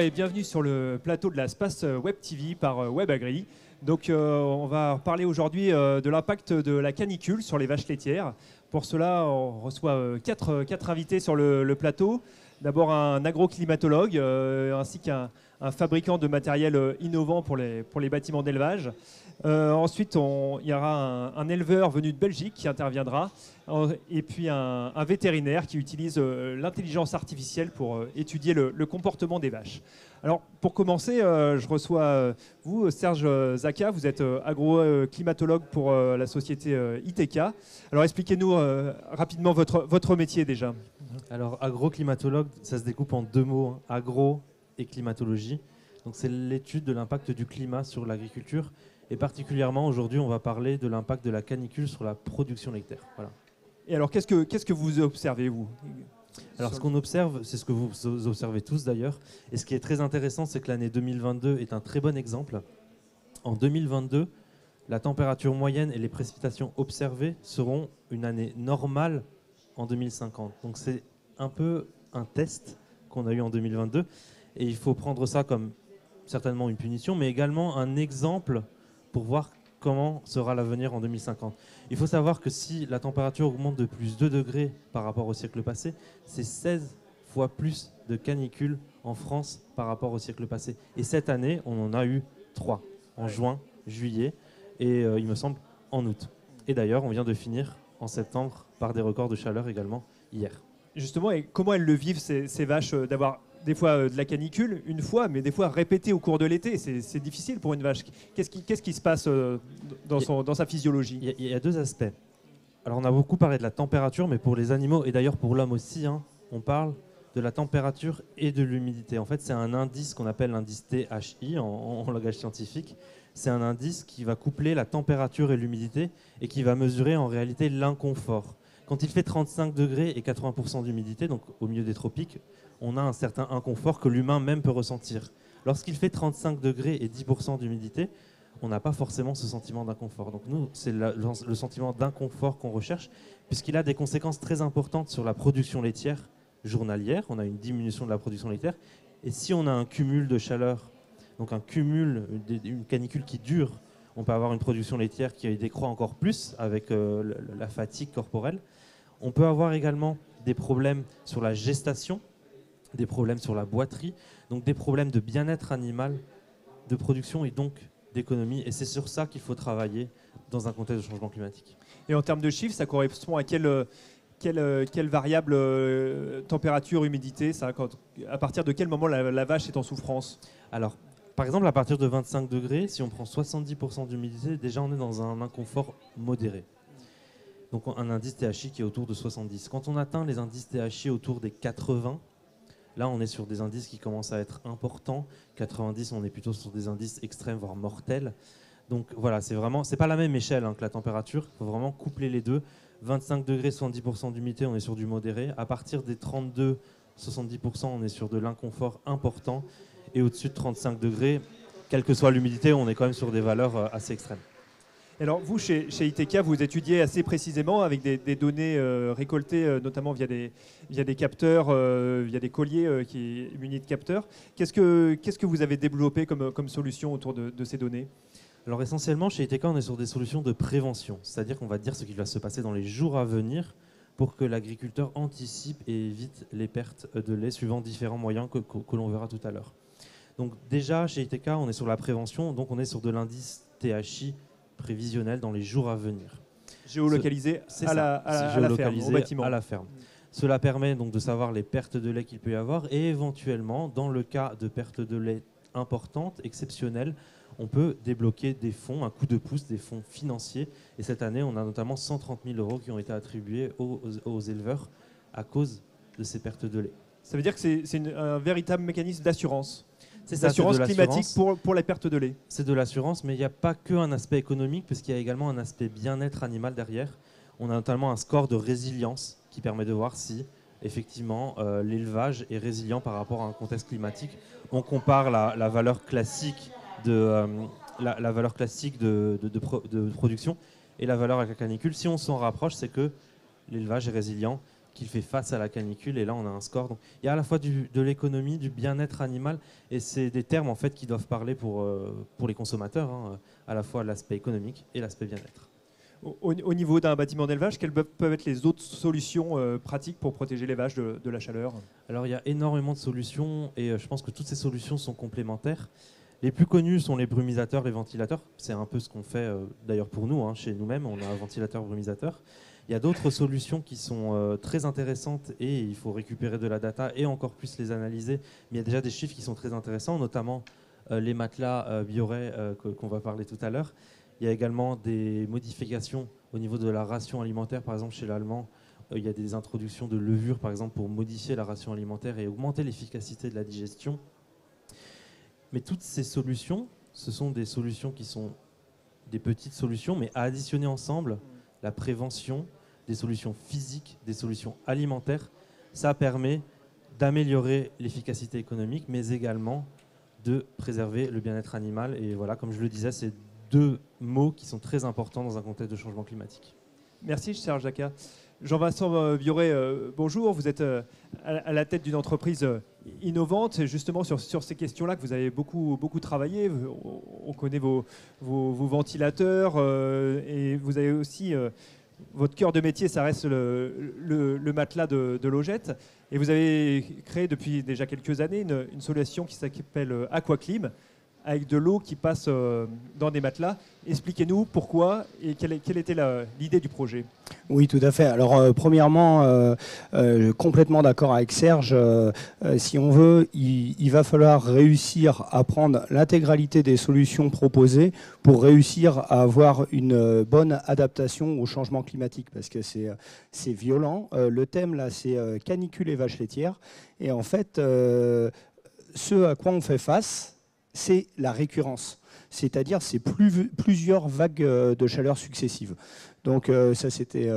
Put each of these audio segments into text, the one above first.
et bienvenue sur le plateau de la Space Web TV par WebAgri. Donc on va parler aujourd'hui de l'impact de la canicule sur les vaches laitières. Pour cela, on reçoit quatre invités sur le plateau. D'abord un agroclimatologue ainsi qu'un fabricant de matériel innovant pour les bâtiments d'élevage. Ensuite, il y aura un éleveur venu de Belgique qui interviendra, et puis un vétérinaire qui utilise l'intelligence artificielle pour étudier le comportement des vaches. Alors, pour commencer, je reçois vous, Serge Zaka, vous êtes agroclimatologue pour la société ITK. Alors, expliquez-nous rapidement votre métier déjà. Alors, agroclimatologue, ça se découpe en deux mots, hein, agro et climatologie. Donc, c'est l'étude de l'impact du climat sur l'agriculture. Et particulièrement, aujourd'hui, on va parler de l'impact de la canicule sur la production laitière. Voilà. Et alors, qu'est-ce que vous observez, vous ? Alors, ce qu'on observe, c'est ce que vous observez tous d'ailleurs. Et ce qui est très intéressant, c'est que l'année 2022 est un très bon exemple. En 2022, la température moyenne et les précipitations observées seront une année normale en 2050. Donc, c'est un peu un test qu'on a eu en 2022. Et il faut prendre ça comme certainement une punition, mais également un exemple pour voir comment sera l'avenir en 2050. Il faut savoir que si la température augmente de plus 2 degrés par rapport au siècle passé, c'est 16 fois plus de canicules en France par rapport au siècle passé. Et cette année, on en a eu 3, en juin, juillet et il me semble en août. Et d'ailleurs, on vient de finir en septembre par des records de chaleur également hier. Justement, et comment elles le vivent ces vaches d'avoir des fois de la canicule, une fois, mais des fois répétée au cours de l'été. C'est difficile pour une vache. Qu'est-ce qui se passe dans sa physiologie ? Il y a deux aspects. Alors, on a beaucoup parlé de la température, mais pour les animaux, et d'ailleurs pour l'homme aussi, hein, on parle de la température et de l'humidité. En fait, c'est un indice qu'on appelle l'indice THI en langage scientifique. C'est un indice qui va coupler la température et l'humidité et qui va mesurer en réalité l'inconfort. Quand il fait 35 degrés et 80% d'humidité, donc au milieu des tropiques, on a un certain inconfort que l'humain même peut ressentir. Lorsqu'il fait 35 degrés et 10% d'humidité, on n'a pas forcément ce sentiment d'inconfort. Donc nous, c'est le sentiment d'inconfort qu'on recherche, puisqu'il a des conséquences très importantes sur la production laitière journalière. On a une diminution de la production laitière. Et si on a un cumul de chaleur, donc un cumul, une canicule qui dure, on peut avoir une production laitière qui décroît encore plus avec la fatigue corporelle. On peut avoir également des problèmes sur la gestation, des problèmes sur la boiterie, donc des problèmes de bien-être animal, de production et donc d'économie. Et c'est sur ça qu'il faut travailler dans un contexte de changement climatique. Et en termes de chiffres, ça correspond à quelle variable température, humidité à partir de quel moment la vache est en souffrance ? Alors, par exemple, à partir de 25 degrés, si on prend 70% d'humidité, déjà on est dans un inconfort modéré. Donc un indice THI qui est autour de 70. Quand on atteint les indices THI autour des 80, là on est sur des indices qui commencent à être importants. 90, on est plutôt sur des indices extrêmes, voire mortels. Donc voilà, c'est pas la même échelle que la température. Il faut vraiment coupler les deux. 25 degrés, 70% d'humidité, on est sur du modéré. À partir des 32, 70%, on est sur de l'inconfort important. Et au-dessus de 35 degrés, quelle que soit l'humidité, on est quand même sur des valeurs assez extrêmes. Alors vous, chez ITK, vous étudiez assez précisément avec des données récoltées, notamment via des capteurs, via des colliers munis de capteurs. Qu'est-ce que vous avez développé comme solution autour de ces données ? Alors essentiellement, chez ITK, on est sur des solutions de prévention. C'est-à-dire qu'on va dire ce qui va se passer dans les jours à venir pour que l'agriculteur anticipe et évite les pertes de lait suivant différents moyens que l'on verra tout à l'heure. Donc déjà, chez ITK, on est sur la prévention, donc on est sur de l'indice THI prévisionnel dans les jours à venir. Géolocalisé à la ferme, au bâtiment. À la ferme. Cela permet donc de savoir les pertes de lait qu'il peut y avoir et éventuellement, dans le cas de pertes de lait importantes, exceptionnelles, on peut débloquer des fonds, un coup de pouce, des fonds financiers. Et cette année, on a notamment 130 000 € qui ont été attribués aux éleveurs à cause de ces pertes de lait. Ça veut dire que c'est un véritable mécanisme d'assurance. C'est ça, l'assurance climatique pour la perte de lait. C'est de l'assurance, mais il n'y a pas qu'un aspect économique, puisqu'il y a également un aspect bien-être animal derrière. On a notamment un score de résilience qui permet de voir si, effectivement, l'élevage est résilient par rapport à un contexte climatique. On compare la valeur classique de production et la valeur avec la canicule. Si on s'en rapproche, c'est que l'élevage est résilient, qu'il fait face à la canicule. Et là, on a un score. Donc, il y a à la fois de l'économie, du bien-être animal, et c'est des termes en fait qui doivent parler pour les consommateurs, hein, à la fois l'aspect économique et l'aspect bien-être. Au niveau d'un bâtiment d'élevage, quelles peuvent être les autres solutions pratiques pour protéger les vaches de la chaleur? Alors, il y a énormément de solutions et je pense que toutes ces solutions sont complémentaires. Les plus connus sont les brumisateurs, les ventilateurs. C'est un peu ce qu'on fait d'ailleurs pour nous, hein, chez nous-mêmes. On a un ventilateur brumisateur. Il y a d'autres solutions qui sont très intéressantes et il faut récupérer de la data et encore plus les analyser. Mais il y a déjà des chiffres qui sont très intéressants, notamment les matelas Bioré qu'on va parler tout à l'heure. Il y a également des modifications au niveau de la ration alimentaire. Par exemple, chez l'Allemand, il y a des introductions de levure, par exemple, pour modifier la ration alimentaire et augmenter l'efficacité de la digestion. Mais toutes ces solutions, ce sont des solutions qui sont des petites solutions, mais à additionner ensemble, la prévention, des solutions physiques, des solutions alimentaires, ça permet d'améliorer l'efficacité économique, mais également de préserver le bien-être animal. Et voilà, comme je le disais, c'est deux mots qui sont très importants dans un contexte de changement climatique. Merci, cher Jacques. Jean-Vincent Bioré, bonjour. Vous êtes à la tête d'une entreprise innovante. Et justement, sur ces questions-là que vous avez beaucoup travaillé. On connaît vos ventilateurs et vous avez aussi... votre cœur de métier, ça reste le matelas de logette. Et vous avez créé depuis déjà quelques années une solution qui s'appelle Aquaclim, avec de l'eau qui passe dans des matelas. Expliquez-nous pourquoi et quelle était l'idée du projet. Oui, tout à fait. Alors, premièrement, complètement d'accord avec Serge. Si on veut, il va falloir réussir à prendre l'intégralité des solutions proposées pour réussir à avoir une bonne adaptation au changement climatique, parce que c'est violent. Le thème, là, c'est canicule et vaches laitières. Et en fait, ce à quoi on fait face, c'est la récurrence, c'est-à-dire c'est plusieurs vagues de chaleur successives. Donc ça c'était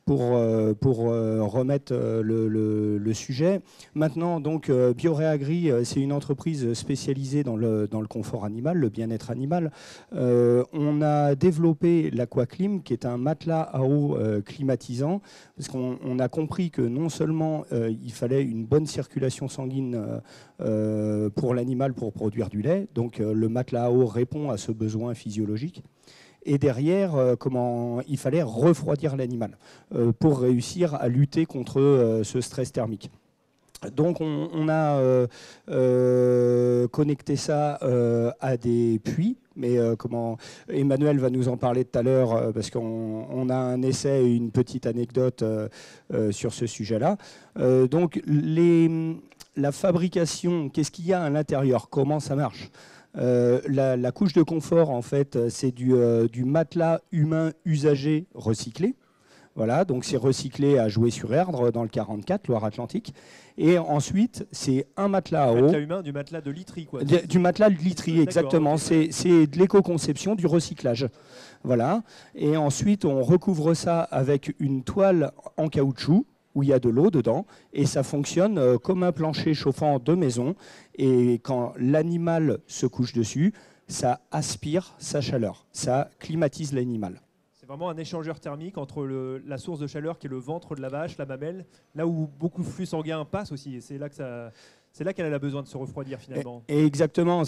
pour remettre le sujet. Maintenant, donc Bioréagri, c'est une entreprise spécialisée dans le confort animal, le bien-être animal. On a développé l'Aquaclim, qui est un matelas à eau climatisant, parce qu'on a compris que non seulement il fallait une bonne circulation sanguine pour l'animal pour produire du lait, donc le matelas à eau répond à ce besoin physiologique. Et derrière, il fallait refroidir l'animal pour réussir à lutter contre ce stress thermique. Donc on a connecté ça à des puits, mais Emmanuel va nous en parler tout à l'heure parce qu'on a un essai et une petite anecdote sur ce sujet-là. Donc la fabrication, qu'est-ce qu'il y a à l'intérieur? Comment ça marche? La couche de confort, en fait, c'est du matelas humain usagé recyclé. Voilà, donc c'est recyclé à Joué-sur-Erdre dans le 44, Loire-Atlantique. Et ensuite, c'est un matelas à eau. Matelas humain, du matelas de literie, quoi. Du matelas de literie, exactement. Okay. C'est de l'éco-conception, du recyclage. Voilà. Et ensuite, on recouvre ça avec une toile en caoutchouc, où il y a de l'eau dedans, et ça fonctionne comme un plancher chauffant de maison. Et quand l'animal se couche dessus, ça aspire sa chaleur, ça climatise l'animal. C'est vraiment un échangeur thermique entre la source de chaleur qui est le ventre de la vache, la mamelle, là où beaucoup de flux sanguin passe aussi. Et c'est là qu'elle a besoin de se refroidir finalement. Et exactement.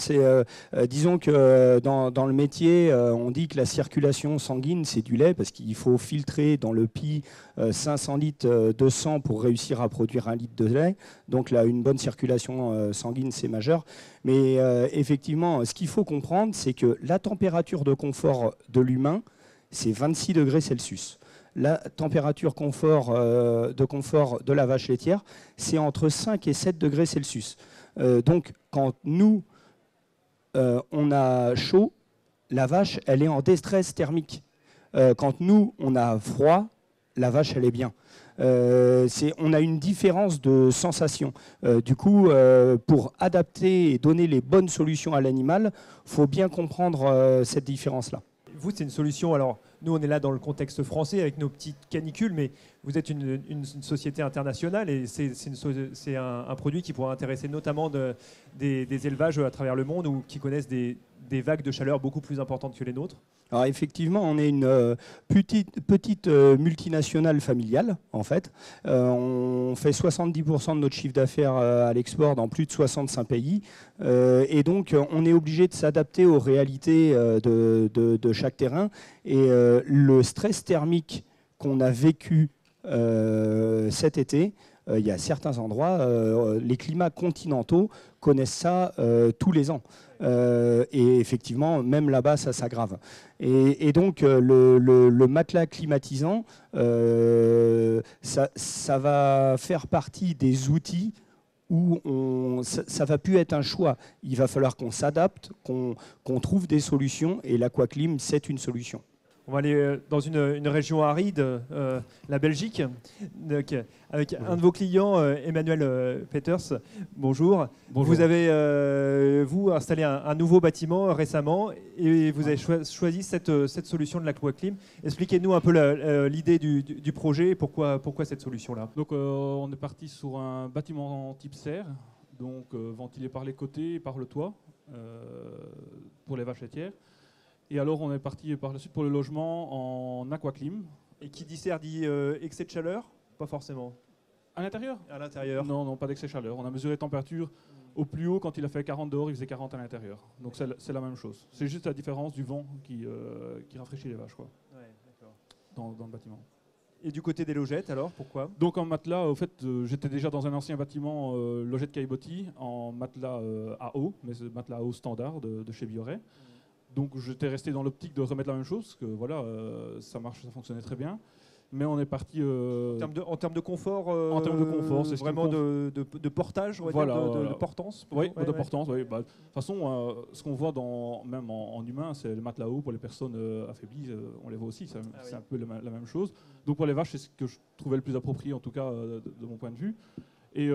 Disons que dans le métier, on dit que la circulation sanguine, c'est du lait, parce qu'il faut filtrer dans le pis 500 litres de sang pour réussir à produire 1 litre de lait. Donc là, une bonne circulation sanguine, c'est majeur. Mais effectivement, ce qu'il faut comprendre, c'est que la température de confort de l'humain, c'est 26 degrés Celsius. La température de confort de la vache laitière, c'est entre 5 et 7 degrés Celsius. Donc, quand nous, on a chaud, la vache, elle est en déstress thermique. Quand nous, on a froid, la vache, elle est bien. On a une différence de sensation. Du coup, pour adapter et donner les bonnes solutions à l'animal, il faut bien comprendre cette différence-là. Vous, c'est une solution. Alors, nous, on est là dans le contexte français avec nos petites canicules, mais vous êtes une société internationale et c'est un produit qui pourrait intéresser notamment des élevages à travers le monde ou qui connaissent des des vagues de chaleur beaucoup plus importantes que les nôtres? Alors effectivement, on est une petite multinationale familiale, en fait. On fait 70% de notre chiffre d'affaires à l'export dans plus de 65 pays. Et donc, on est obligé de s'adapter aux réalités de chaque terrain. Et le stress thermique qu'on a vécu cet été, il y a certains endroits, les climats continentaux connaissent ça tous les ans. Et effectivement, même là-bas, ça s'aggrave. Et donc, le matelas climatisant, ça va faire partie des outils où ça ne va plus être un choix. Il va falloir qu'on s'adapte, qu'on trouve des solutions, et l'aquaclim, c'est une solution. On va aller dans une région aride, la Belgique, donc, avec un de vos clients, Emmanuel Peters. Bonjour. Bonjour. Vous avez vous installé un nouveau bâtiment récemment et vous avez choisi cette solution de l'aquaclim. Expliquez-nous un peu l'idée du projet et pourquoi cette solution-là. Donc on est parti sur un bâtiment type serre, donc ventilé par les côtés et par le toit pour les vaches laitières. Et alors, on est parti par la suite pour le logement en aquaclim. Et qui dit serre dit excès de chaleur? Pas forcément. À l'intérieur? À l'intérieur. Non, pas d'excès de chaleur. On a mesuré la température au plus haut. Quand il a fait 40 dehors, il faisait 40 à l'intérieur. Donc c'est la même chose. C'est juste la différence du vent qui rafraîchit les vaches, quoi, dans le bâtiment. Et du côté des logettes, alors, pourquoi? Donc en matelas, au fait, j'étais déjà dans un ancien bâtiment logette Caillebotti en matelas à eau, mais c'est matelas à eau standard de chez Bioret. Donc j'étais resté dans l'optique de remettre la même chose, parce que voilà, ça fonctionnait très bien. Mais on est parti... En termes de confort, en termes de confort, c'est vraiment de portage, on va dire, de portance. Oui, de portance. Oui. Bah, de toute façon, ce qu'on voit même en humain, c'est le matelas haut pour les personnes affaiblies. On les voit aussi, c'est un peu la même chose. Donc pour les vaches, c'est ce que je trouvais le plus approprié, en tout cas de mon point de vue. Et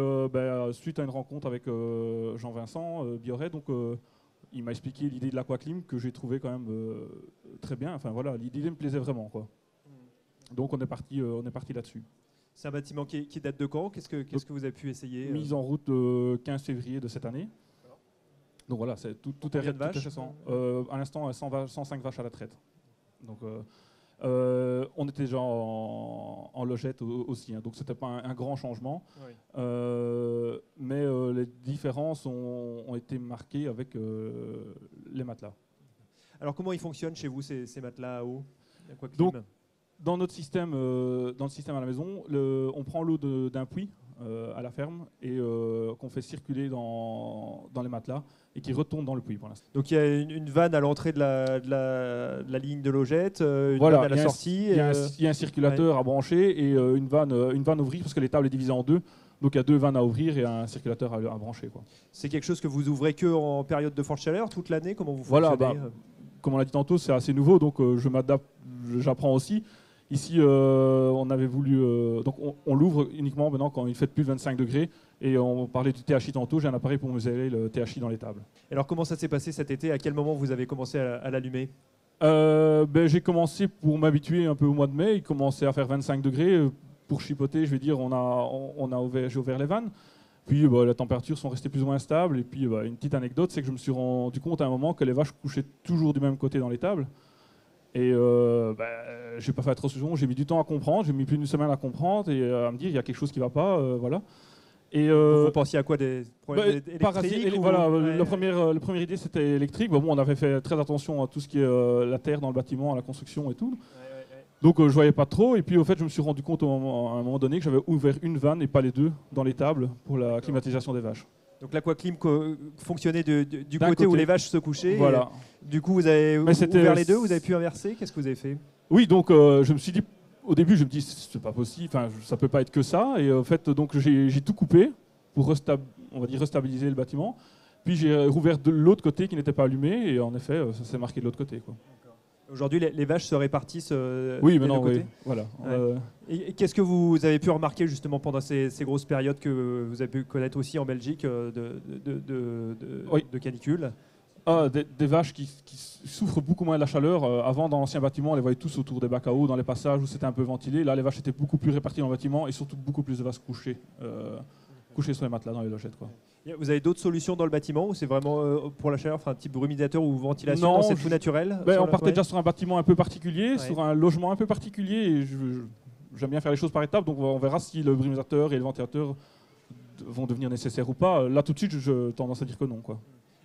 suite à une rencontre avec Jean-Vincent Bioret, donc... il m'a expliqué l'idée de l'aquaclim que j'ai trouvé quand même très bien. Enfin voilà, l'idée me plaisait vraiment, quoi. Donc on est parti là-dessus. C'est un bâtiment qui date de quand? Qu'est-ce que vous avez pu essayer? Mise en route le 15 février de cette année. Donc voilà, tout est récent. À l'instant, 105 vaches à la traite. Donc on était déjà en logette aussi, hein, donc c'était pas un grand changement. Oui. Mais les différences ont été marquées avec les matelas. Alors comment ils fonctionnent chez vous ces matelas à eau? Donc dans notre système, dans le système à la maison, on prend l'eau d'un puits à la ferme et qu'on fait circuler dans les matelas et qui retourne dans le puits pour l'instant. Donc il y a une vanne à l'entrée de la ligne de logette, une vanne à la sortie. Il y a un circulateur à brancher et une vanne à ouvrir parce que l'étable est divisée en deux. Donc il y a deux vannes à ouvrir et un circulateur à brancher, quoi. C'est quelque chose que vous ouvrez que en période de forte chaleur, toute l'année? Comment vous fonctionnez? Comme on l'a dit tantôt, c'est assez nouveau, donc je m'adapte, j'apprends aussi. Ici, on avait voulu... donc on l'ouvre uniquement maintenant quand il fait plus de 25 degrés. Et on parlait du THI tantôt, j'ai un appareil pour mesurer le THI dans les tables. Alors comment ça s'est passé cet été? À quel moment vous avez commencé à l'allumer? J'ai commencé pour m'habituer un peu au mois de mai. Il commençait à faire 25 degrés. Pour chipoter, je vais dire, j'ai ouvert les vannes. Puis les températures sont restées plus ou moins stables. Et puis une petite anecdote, c'est que je me suis rendu compte à un moment que les vaches couchaient toujours du même côté dans les tables. Et je n'ai pas fait attention, j'ai mis du temps à comprendre, j'ai mis plus d'une semaine à comprendre et à me dire il y a quelque chose qui ne va pas, voilà. Et vous pensiez à quoi, des problèmes électriques Voilà, la première idée c'était électrique. Bon, on avait fait très attention à tout ce qui est la terre dans le bâtiment, à la construction et tout. Donc je ne voyais pas trop et puis au fait je me suis rendu compte à un moment donné que j'avais ouvert une vanne et pas les deux dans les tables pour la climatisation des vaches. Donc l'aquaclim fonctionnait du côté où les vaches se couchaient. Voilà. Du coup, vous avez ouvert les deux, vous avez pu inverser. Qu'est-ce que vous avez fait? Oui, donc je me suis dit, au début, je me dis, c'est pas possible, ça peut pas être que ça. Et en fait, donc j'ai tout coupé pour restabiliser le bâtiment. Puis j'ai rouvert de l'autre côté qui n'était pas allumé. Et en effet, ça s'est marqué de l'autre côté, quoi. Aujourd'hui, les vaches se répartient oui, maintenant, oui. Voilà. Ouais. Et qu'est-ce que vous avez pu remarquer justement pendant ces grosses périodes que vous avez pu connaître aussi en Belgique de canicule? Des vaches qui souffrent beaucoup moins de la chaleur. Avant, dans l'ancien bâtiment, on les voyait tous autour des bacs à eau, dans les passages où c'était un peu ventilé. Là, les vaches étaient beaucoup plus réparties dans le bâtiment et surtout beaucoup plus de vaches couchées coucher sur les matelas dans les logettes, quoi. Vous avez d'autres solutions dans le bâtiment ou c'est vraiment pour la chaleur, enfin un type humidificateur ou ventilation? Non, c'est tout naturel? On partait déjà sur un bâtiment un peu particulier, Ouais. sur un logement un peu particulier, et j'aime bien faire les choses par étapes, donc on verra si le brumisateur et le ventilateur vont devenir nécessaires ou pas. Là tout de suite, je tendance à dire que non, quoi.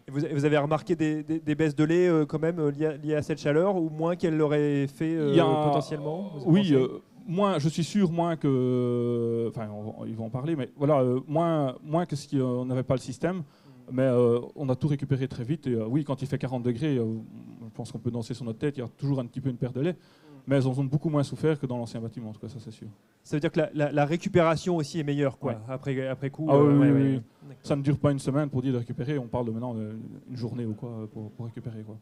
Et vous avez remarqué des baisses de lait quand même liées à cette chaleur ou moins qu'elle l'aurait fait potentiellement? Oui, moins, je suis sûr, moins que... Enfin, ils vont en parler, mais voilà, moins que si on n'avait pas le système. Mais on a tout récupéré très vite. Et oui, quand il fait 40 degrés, je pense qu'on peut danser sur notre tête. Il y a toujours un petit peu une perte de lait. Mais elles en ont beaucoup moins souffert que dans l'ancien bâtiment, en tout cas, ça c'est sûr. Ça veut dire que la récupération aussi est meilleure, quoi, ouais. après coup. Ah oui. Ça ne dure pas une semaine pour dire de récupérer. On parle de maintenant une journée ou quoi pour récupérer, quoi.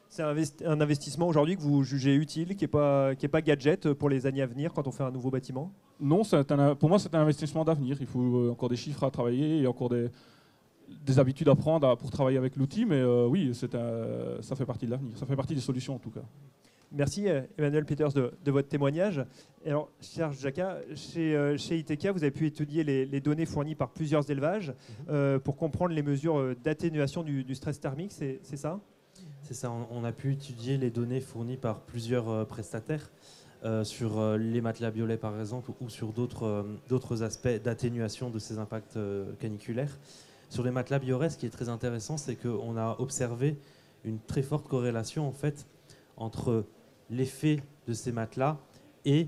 C'est un investissement aujourd'hui que vous jugez utile, qui est pas gadget pour les années à venir quand on fait un nouveau bâtiment? Non, pour moi c'est un investissement d'avenir. Il faut encore des chiffres à travailler et encore des habitudes à prendre pour travailler avec l'outil. Mais oui, ça fait partie de l'avenir. Ça fait partie des solutions en tout cas. Merci Emmanuel Peters de votre témoignage. Et alors, cher Jacques, chez ITK, vous avez pu étudier les données fournies par plusieurs élevages pour comprendre les mesures d'atténuation du stress thermique, c'est ça? C'est ça, on a pu étudier les données fournies par plusieurs prestataires sur les matelas Biolay par exemple ou sur d'autres aspects d'atténuation de ces impacts caniculaires. Sur les matelas Biolay, ce qui est très intéressant, c'est qu'on a observé une très forte corrélation en fait entre l'effet de ces matelas et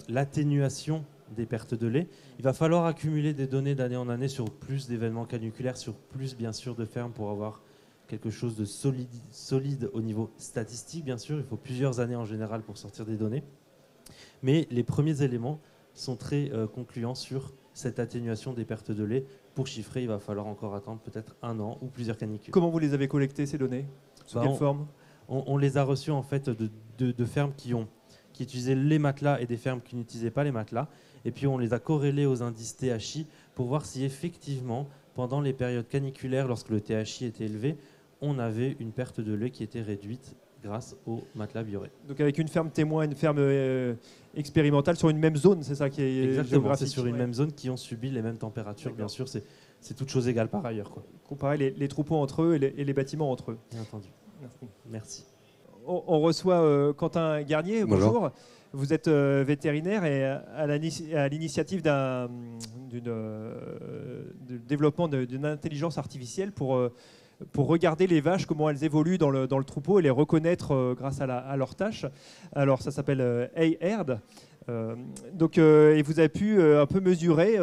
l'atténuation des pertes de lait. Il va falloir accumuler des données d'année en année sur plus d'événements caniculaires, sur plus bien sûr de fermes pour avoir quelque chose de solide au niveau statistique, bien sûr. Il faut plusieurs années en général pour sortir des données. Mais les premiers éléments sont très concluants sur cette atténuation des pertes de lait. Pour chiffrer, il va falloir encore attendre peut-être 1 an ou plusieurs canicules. Comment vous les avez collectées, ces données? Sous quelle forme? On les a reçues en fait de fermes qui utilisaient les matelas et des fermes qui n'utilisaient pas les matelas. Et puis on les a corrélés aux indices THI pour voir si effectivement, pendant les périodes caniculaires, lorsque le THI était élevé, on avait une perte de lait qui était réduite grâce au matelas Bioré. Donc avec une ferme témoin, une ferme expérimentale sur une même zone, c'est ça qui est exactement, c'est sur une même zone qui ont subi les mêmes températures, bien sûr, c'est toute chose égale par ailleurs, quoi. Comparer les troupeaux entre eux et les bâtiments entre eux. Bien entendu. Merci. On reçoit Quentin Garnier, bonjour. Vous êtes vétérinaire et à l'initiative du développement d'une intelligence artificielle pour regarder les vaches, comment elles évoluent dans le troupeau et les reconnaître grâce à leurs tâches. Alors ça s'appelle AirD. Et vous avez pu un peu mesurer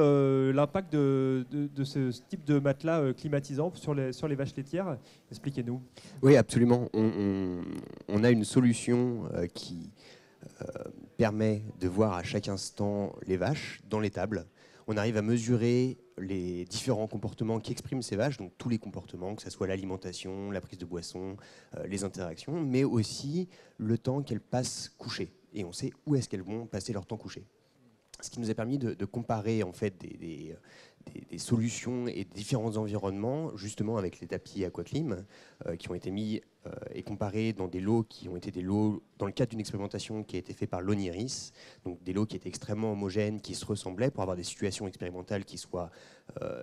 l'impact de ce type de matelas climatisant sur les vaches laitières. Expliquez-nous. Oui, absolument. On a une solution qui permet de voir à chaque instant les vaches dans l'étable. On arrive à mesurer les différents comportements qui expriment ces vaches, donc tous les comportements, que ce soit l'alimentation, la prise de boisson, les interactions, mais aussi le temps qu'elles passent couchées. Et on sait où est-ce qu'elles vont passer leur temps couché. Ce qui nous a permis de comparer en fait des solutions et différents environnements, justement avec les tapis Aquaclim, qui ont été mis et comparés dans des lots qui ont été des lots dans le cadre d'une expérimentation qui a été faite par l'ONIRIS, donc des lots qui étaient extrêmement homogènes, qui se ressemblaient pour avoir des situations expérimentales qui soient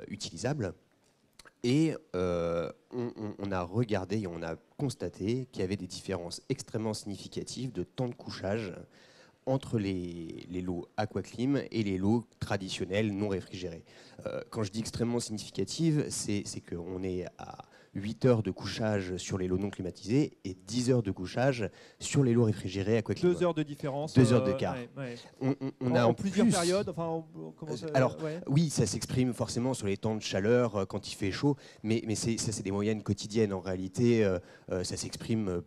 utilisables. Et on a regardé et on a constaté qu'il y avait des différences extrêmement significatives de temps de couchage entre les lots Aquaclim et les lots traditionnels non réfrigérés. Quand je dis extrêmement significative, c'est qu'on est à 8 heures de couchage sur les lots non climatisés et 10 heures de couchage sur les lots réfrigérés Aquaclim. 2 heures de différence. 2 heures d'écart. On a en plusieurs périodes. Alors, oui, ça s'exprime forcément sur les temps de chaleur quand il fait chaud, mais ça, c'est des moyennes quotidiennes. En réalité, ça s'exprime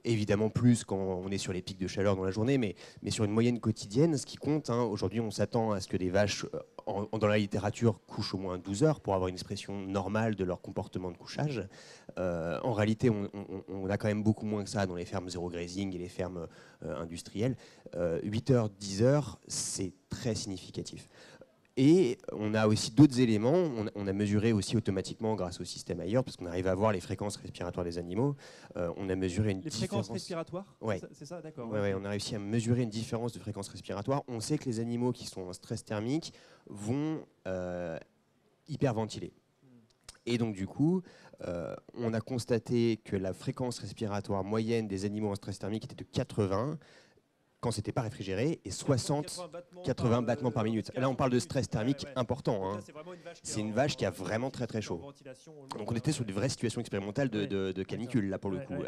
évidemment plus quand on est sur les pics de chaleur dans la journée, mais sur une moyenne quotidienne, ce qui compte, aujourd'hui on s'attend à ce que des vaches, dans la littérature, couchent au moins 12 heures pour avoir une expression normale de leur comportement de couchage. En réalité, on a quand même beaucoup moins que ça dans les fermes zéro grazing et les fermes industrielles. 8 heures, 10 heures, c'est très significatif. Et on a aussi d'autres éléments. On a mesuré aussi automatiquement grâce au système ailleurs, parce qu'on arrive à voir les fréquences respiratoires des animaux. On a mesuré une différence. Les fréquences respiratoires, ouais. C'est ça, d'accord. Ouais, on a réussi à mesurer une différence de fréquence respiratoire. On sait que les animaux qui sont en stress thermique vont hyperventiler. Et donc du coup, on a constaté que la fréquence respiratoire moyenne des animaux en stress thermique était de 80 quand c'était pas réfrigéré et 80 battements par minute. Là, on parle de stress thermique important. Hein. C'est une vache qui a vraiment très très chaud. Donc on était sur des vraies situations expérimentales de canicule là pour le coup.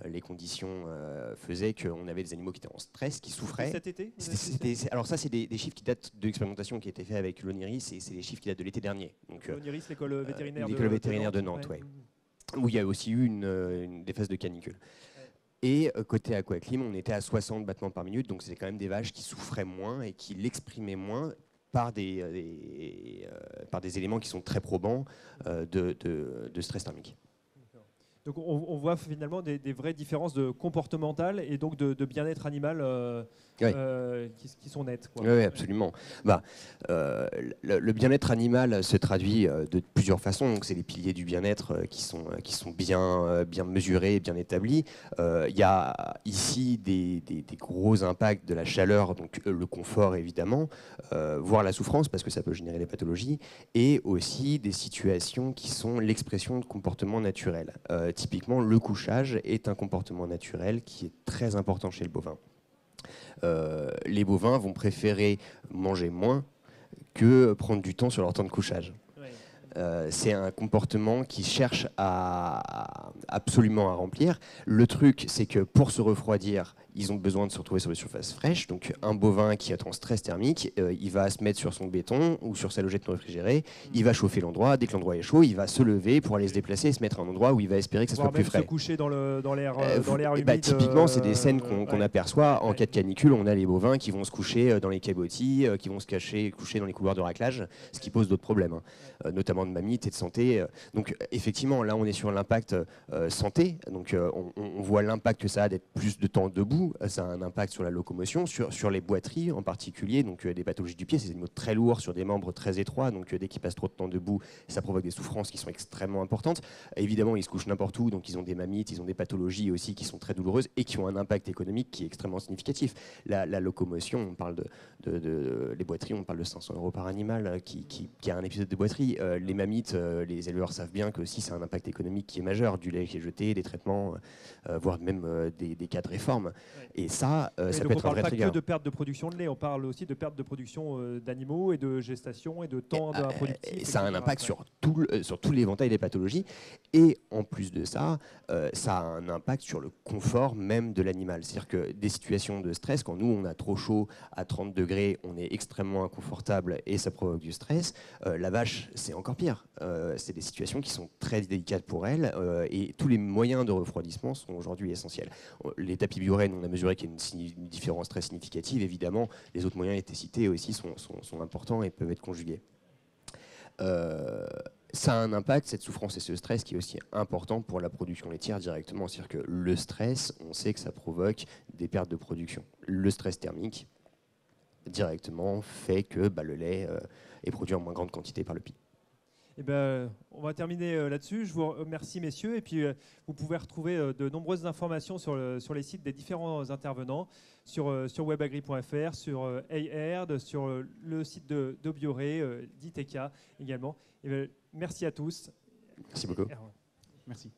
Les conditions faisaient qu'on avait des animaux qui étaient en stress, qui souffraient. Cet été Alors ça, c'est des chiffres qui datent de l'expérimentation qui a été faite avec l'ONIRIS et c'est des chiffres qui datent de l'été dernier. L'ONIRIS, l'école vétérinaire, de Nantes, ouais. Où il y a aussi eu des phases de canicule. Et côté aquaclim, on était à 60 battements par minute, donc c'est quand même des vaches qui souffraient moins et qui l'exprimaient moins par des éléments qui sont très probants de stress thermique. Donc on voit finalement des vraies différences comportementales et donc de bien-être animal qui sont nettes. Oui, absolument. Le bien-être animal se traduit de plusieurs façons. Donc c'est les piliers du bien-être qui sont bien mesurés, bien établis. Il y a ici des gros impacts de la chaleur, donc le confort évidemment, voire la souffrance parce que ça peut générer des pathologies, et aussi des situations qui sont l'expression de comportements naturels. Typiquement, le couchage est un comportement naturel qui est très important chez le bovin. Les bovins vont préférer manger moins que prendre du temps sur leur temps de couchage. C'est un comportement qu'ils cherchent absolument à remplir. Le truc, c'est que pour se refroidir, ils ont besoin de se retrouver sur des surfaces fraîches. Donc un bovin qui est en stress thermique, il va se mettre sur son béton ou sur sa logette non réfrigérée, il va chauffer l'endroit. Dès que l'endroit est chaud, il va se lever pour aller se déplacer et se mettre à un endroit où il va espérer que ça soit plus frais. Se coucher dans l'air humide. Typiquement, c'est des scènes qu'on aperçoit en cas de canicule. On a les bovins qui vont se coucher dans les cabotis, qui vont se coucher dans les couloirs de raclage, ce qui pose d'autres problèmes, notamment de mammites et de santé. Donc effectivement, là, on est sur l'impact santé. Donc on voit l'impact que ça a d'être plus de temps debout. Ça a un impact sur la locomotion, sur les boiteries en particulier, donc des pathologies du pied, c'est des animaux très lourds sur des membres très étroits, donc dès qu'ils passent trop de temps debout, ça provoque des souffrances qui sont extrêmement importantes. Évidemment, ils se couchent n'importe où, donc ils ont des mammites, ils ont des pathologies aussi qui sont très douloureuses et qui ont un impact économique qui est extrêmement significatif. La locomotion, on parle les boiteries, on parle de 500 € par animal qui a un épisode de boiterie. Les mammites, les éleveurs savent bien que aussi c'est un impact économique qui est majeur, du lait qui est jeté, des traitements, voire même des cas de réforme. Et ça peut être un vrai trigger. On ne parle pas que de perte de production de lait, on parle aussi de perte de production d'animaux et de gestation et de temps productif. Ça a un impact sur tout l'éventail des pathologies. Et en plus de ça, ça a un impact sur le confort même de l'animal. C'est-à-dire que des situations de stress, quand nous on a trop chaud à 30 degrés, on est extrêmement inconfortable et ça provoque du stress. La vache, c'est encore pire. C'est des situations qui sont très délicates pour elle et tous les moyens de refroidissement sont aujourd'hui essentiels. Les tapis Buren, on a mesuré qu'il y a une différence très significative. Évidemment, les autres moyens étaient cités aussi sont importants et peuvent être conjugués. Ça a un impact, cette souffrance et ce stress, qui est aussi important pour la production laitière directement. C'est-à-dire que le stress, on sait que ça provoque des pertes de production. Le stress thermique, directement, fait que le lait est produit en moins grande quantité par le pied. Eh ben, on va terminer là-dessus. Je vous remercie, messieurs. Et puis, vous pouvez retrouver de nombreuses informations sur les sites des différents intervenants, sur webagri.fr, sur AIRD, sur le site de Bioré, d'ITK également. Et ben, merci à tous. Merci beaucoup. Merci.